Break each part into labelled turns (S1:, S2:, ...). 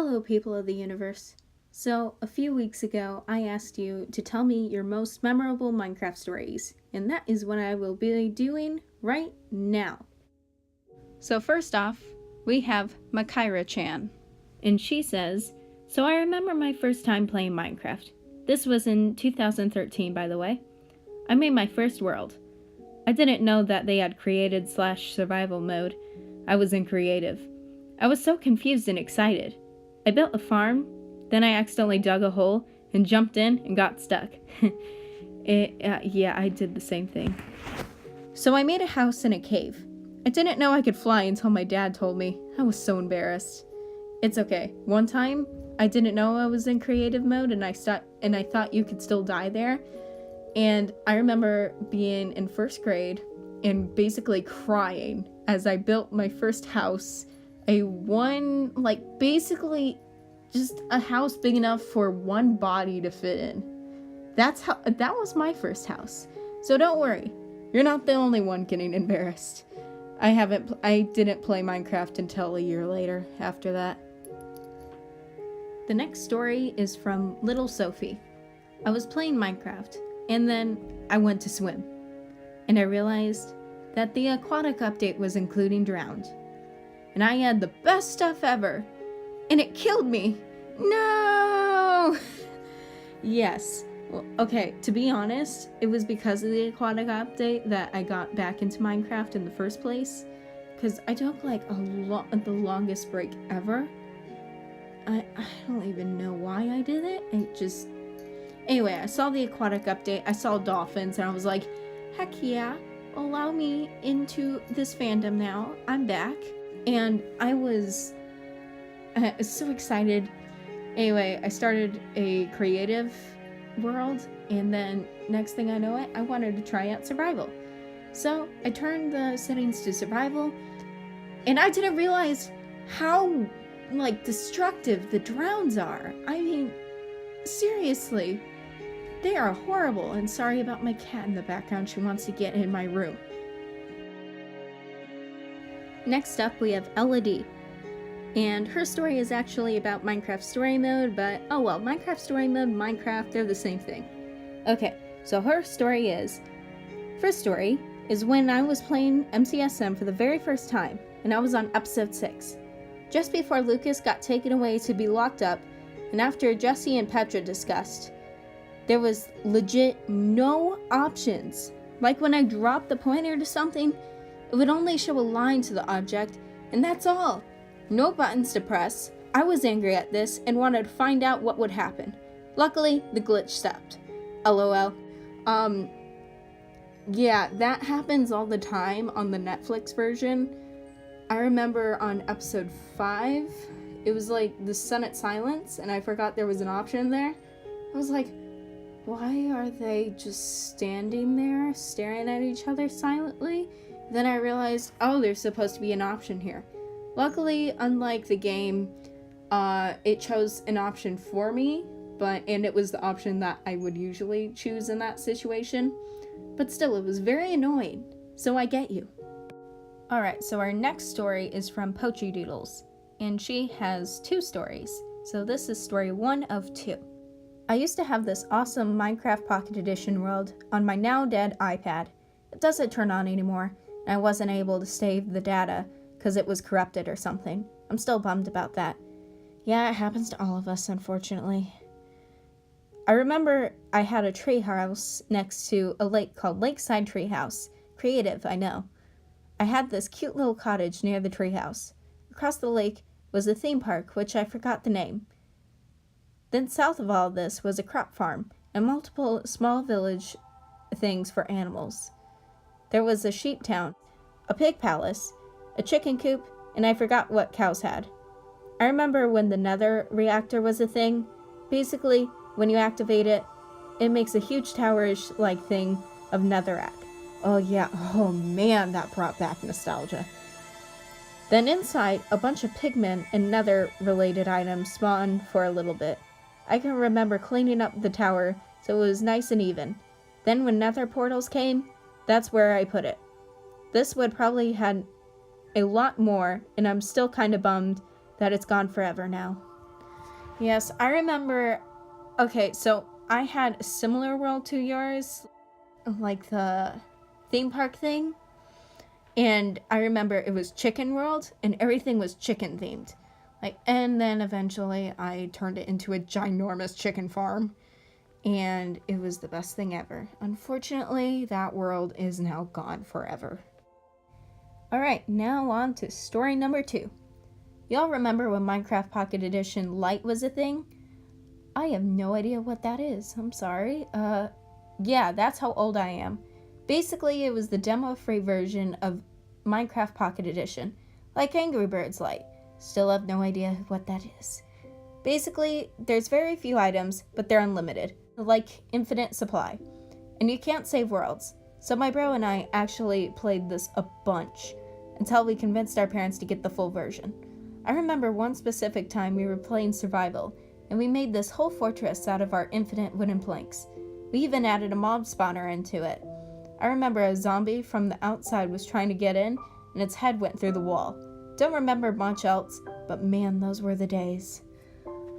S1: Hello, people of the universe. So, a few weeks ago, I asked you to tell me your most memorable Minecraft stories, and that is what I will be doing right now. So, first off, we have Makaira-chan, and she says, "So I remember my first time playing Minecraft. This was in 2013, by the way. I made my first world. I didn't know that they had created/survival mode. I was in creative. I was so confused and excited. I built a farm, then I accidentally dug a hole and jumped in and got stuck. Yeah, I did the same thing. So I made a house in a cave. I didn't know I could fly until my dad told me. I was so embarrassed. It's okay. One time, I didn't know I was in creative mode and I thought you could still die there. And I remember being in first grade and basically crying as I built my first house. Basically just a house big enough for one body to fit in. That was my first house. So don't worry, you're not the only one getting embarrassed. I didn't play Minecraft until a year later after that. The next story is from Little Sophie. I was playing Minecraft, and then I went to swim. And I realized that the aquatic update was including drowned. And I had the best stuff ever. And it killed me. No! Yes. Well, okay, to be honest, it was because of the aquatic update that I got back into Minecraft in the first place. Because I took the longest break ever. I don't even know why I did it. Anyway, I saw the aquatic update. I saw dolphins and I was like, heck yeah, allow me into this fandom now. I'm back. And I was so excited. Anyway, I started a creative world, and then next thing I know I wanted to try out survival. So I turned the settings to survival, and I didn't realize how destructive the drowns are. I mean, seriously, they are horrible. And sorry about my cat in the background, she wants to get in my room. Next up, we have Elodie, and her story is actually about Minecraft Story Mode, but oh well, Minecraft Story Mode, Minecraft, they're the same thing. Okay, so her story is, first story is when I was playing MCSM for the very first time, and I was on episode 6. Just before Lucas got taken away to be locked up, and after Jesse and Petra discussed, there was legit no options. Like when I dropped the pointer to something, it would only show a line to the object, and that's all. No buttons to press. I was angry at this and wanted to find out what would happen. Luckily, the glitch stopped. LOL. Yeah, that happens all the time on the Netflix version. I remember on episode 5, it was like the Senate silence, and I forgot there was an option there. I was like, why are they just standing there staring at each other silently? Then I realized, oh, there's supposed to be an option here. Luckily, unlike the game, it chose an option for me, and it was the option that I would usually choose in that situation. But still, it was very annoying, so I get you. Alright, so our next story is from Poachy Doodles, and she has 2 stories. So this is story 1 of 2. I used to have this awesome Minecraft Pocket Edition world on my now dead iPad. It doesn't turn on anymore, and I wasn't able to save the data because it was corrupted or something. I'm still bummed about that. Yeah, it happens to all of us, unfortunately. I remember I had a treehouse next to a lake called Lakeside Treehouse. Creative, I know. I had this cute little cottage near the treehouse. Across the lake was a theme park, which I forgot the name. Then south of all this was a crop farm and multiple small village things for animals. There was a sheep town, a pig palace, a chicken coop, and I forgot what cows had. I remember when the nether reactor was a thing. Basically, when you activate it, it makes a huge towerish thing of netherrack. Oh yeah, oh man, that brought back nostalgia. Then inside, a bunch of pigmen and nether-related items spawned for a little bit. I can remember cleaning up the tower so it was nice and even. Then when nether portals came, that's where I put it. This would probably had a lot more, and I'm still kind of bummed that it's gone forever now. Yes, I remember. Okay, so I had a similar world to yours, like the theme park thing. And I remember it was Chicken World, and everything was chicken themed. Like, and then eventually I turned it into a ginormous chicken farm, and it was the best thing ever. Unfortunately, that world is now gone forever. Alright, now on to story number 2. Y'all remember when Minecraft Pocket Edition Lite was a thing? I have no idea what that is. I'm sorry. Yeah, that's how old I am. Basically, it was the demo-free version of Minecraft Pocket Edition, like Angry Birds Lite. Still have no idea what that is. Basically, there's very few items, but they're unlimited, like infinite supply. And you can't save worlds. So my bro and I actually played this a bunch, until we convinced our parents to get the full version. I remember one specific time we were playing survival, and we made this whole fortress out of our infinite wooden planks. We even added a mob spawner into it. I remember a zombie from the outside was trying to get in, and its head went through the wall. Don't remember much else, but man, those were the days.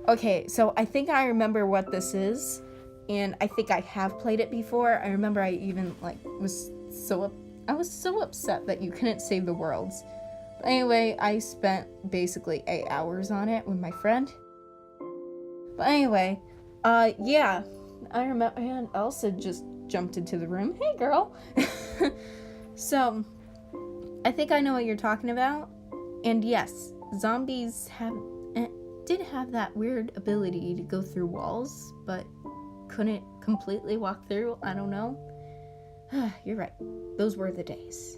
S1: Okay, so I think I remember what this is, and I think I have played it before. I remember I even was so upset that you couldn't save the worlds. But anyway, I spent basically 8 hours on it with my friend. But anyway, yeah, I remember, and Elsa just jumped into the room. Hey, girl. So, I think I know what you're talking about. And yes, zombies did have that weird ability to go through walls, but couldn't completely walk through. I don't know. You're right. Those were the days.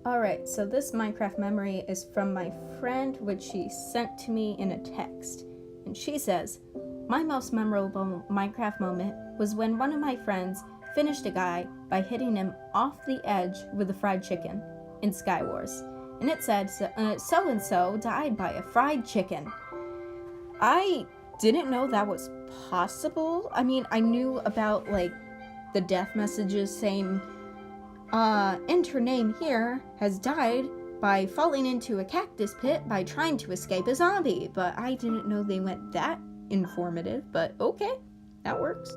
S1: Alright, so this Minecraft memory is from my friend, which she sent to me in a text. And she says, my most memorable Minecraft moment was when one of my friends finished a guy by hitting him off the edge with a fried chicken in Skywars. And it said, so-and-so died by a fried chicken. I didn't know that was possible. I mean, I knew about, the death messages saying, enter name here has died by falling into a cactus pit by trying to escape a zombie. But I didn't know they went that informative, but okay, that works.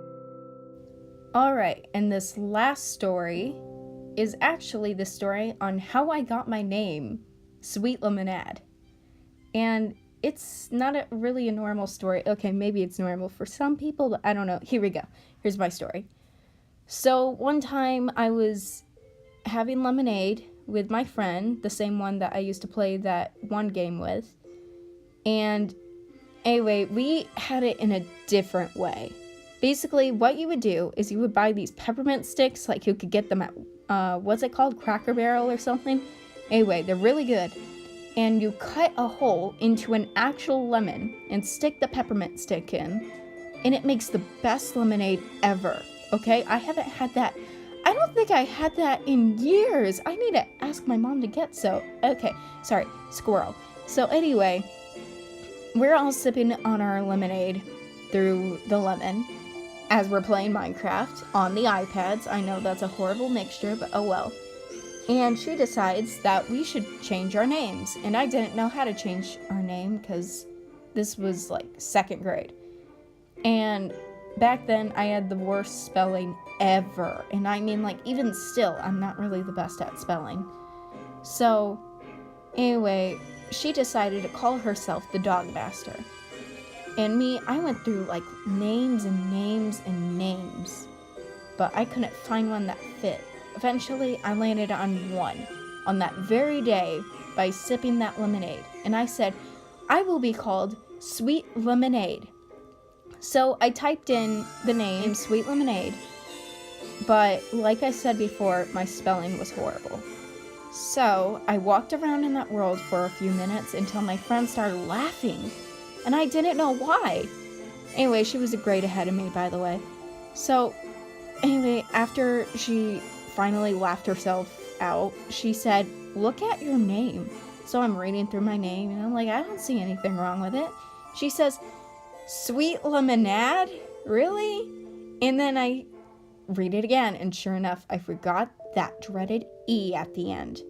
S1: Alright, and this last story is actually the story on how I got my name, Sweet Lemonade. And it's not really a normal story. Okay, maybe it's normal for some people, but I don't know. Here we go. Here's my story. So one time I was having lemonade with my friend, the same one that I used to play that one game with. And anyway, we had it in a different way. Basically, what you would do is you would buy these peppermint sticks, like you could get them at, what's it called? Cracker Barrel or something? Anyway, they're really good. And you cut a hole into an actual lemon and stick the peppermint stick in. And it makes the best lemonade ever. Okay? I haven't had that. I don't think I had that in years. I need to ask my mom to get so. Okay, sorry, squirrel. So anyway, we're all sipping on our lemonade through the lemon as we're playing Minecraft on the iPads. I know that's a horrible mixture, but oh well. And she decides that we should change our names. And I didn't know how to change our name because this was like 2nd grade. And back then I had the worst spelling ever. And I mean, even still, I'm not really the best at spelling. So anyway, she decided to call herself the Dog Master. And me, I went through names and names and names, but I couldn't find one that fit. Eventually, I landed on one on that very day by sipping that lemonade. And I said, I will be called Sweet Lemonade. So I typed in the name Sweet Lemonade, but like I said before, my spelling was horrible. So I walked around in that world for a few minutes until my friend started laughing. And I didn't know why. Anyway, she was a grade ahead of me, by the way. So, anyway, after she finally laughed herself out, she said, look at your name. So I'm reading through my name, and I'm like, I don't see anything wrong with it. She says, Sweet Lemonade? Really? And then I read it again, and sure enough, I forgot that dreaded E at the end.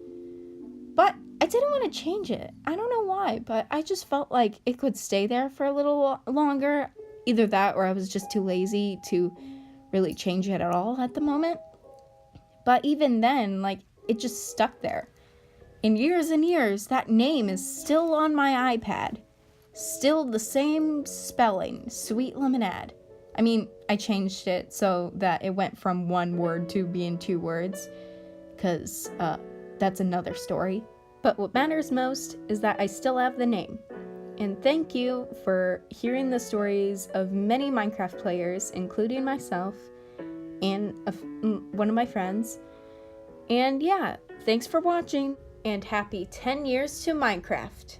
S1: But I didn't want to change it. I don't know why, but I just felt like it could stay there for a little longer. Either that or I was just too lazy to really change it at all at the moment. But even then, like, it just stuck there. In years and years, that name is still on my iPad. Still the same spelling, Sweet Lemonade. I mean, I changed it so that it went from one word to being 2 words, because that's another story. But what matters most is that I still have the name. And thank you for hearing the stories of many Minecraft players, including myself and one of my friends. And yeah, thanks for watching, and happy 10 years to Minecraft.